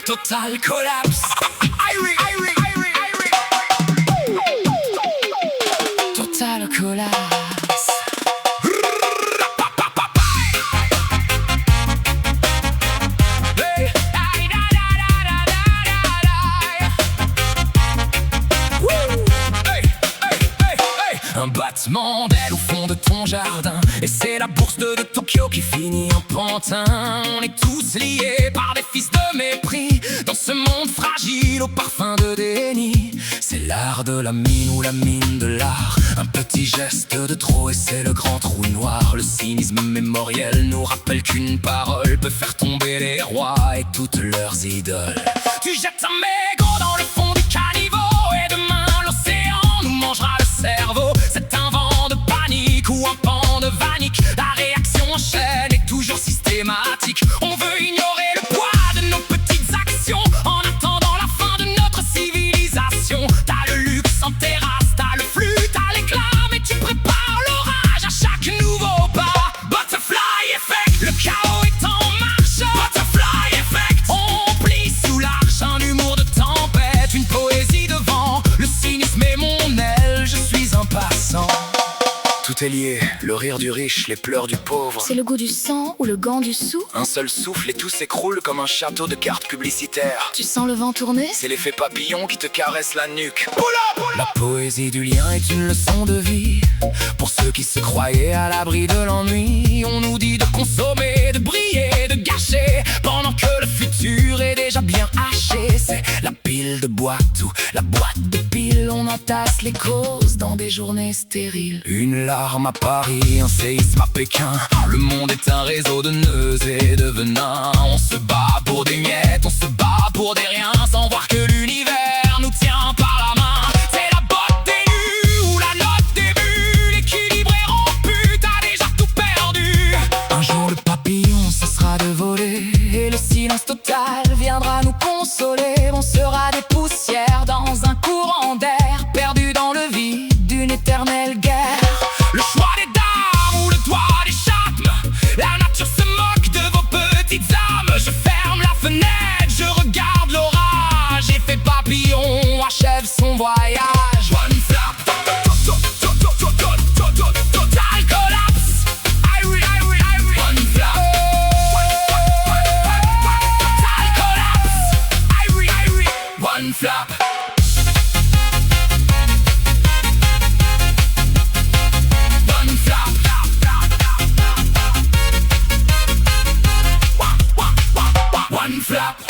Total collapse. Total collapse. Un battement d'aile au fond de ton jardin, et c'est la bourse de Tokyo qui finit en pantin. On est tous liés par des fils de mépris dans ce monde fragile au parfum de déni. C'est l'art de la mine ou la mine de l'art. Un petit geste de trop et c'est le grand trou noir. Le cynisme mémoriel nous rappelle qu'une parole peut faire tomber les rois et toutes leurs idoles. Tu jettes un mégot dans le fond du caniveau et demain l'océan nous mangera le cerveau. C'est un vent de panique ou un pan de vanique. La réaction en chaîne est toujours systématique. On veut ignorer le poids de nos petites actions en attendant la fin de notre civilisation. T'as le luxe en terrasse, t'as le flux, t'as l'éclat, mais tu prépares l'orage à chaque nouveau pas. Butterfly effect, le chaos est en marche. Butterfly effect, on plie sous l'arche. Un humour de tempête, une poésie de vent. Le cynisme est mon aile, je suis un passant. Tout est lié, le rire du riche, les pleurs du pauvre. C'est le goût du sang ou le gant du sou. Un seul souffle et tout s'écroule comme un château de cartes publicitaires. Tu sens le vent tourner? C'est l'effet papillon qui te caresse la nuque. La poésie du lien est une leçon de vie. Pour ceux qui se croyaient à l'abri de l'ennui, on nous dit de consommer, de briller, de gâcher, pendant que le futur est déjà bien haché. C'est la pile de boîte ou la boîte de piles. On entasse les causes dans des journées stériles. Une larme à Paris, un séisme à Pékin. Le monde est un réseau de nœuds et de venins. On se bat pour des miettes, on se bat pour des riens, sans voir que l'univers nous tient par la main. C'est la botte des nus ou la note des buts. L'équilibre est rompu, t'as déjà tout perdu. Un jour le papillon cessera de voler et le silence total viendra nous consoler. On sera des poussières dans un courant d'air, perdus dans le vide d'une éternelle guerre. Le choix des dames ou le doigt des chapes, la nature se moque de vos petites âmes. Je ferme la fenêtre, je regarde l'orage. Effet papillon achève son voyage. One flap, total collapse. One flap, total collapse. One flap. One flap.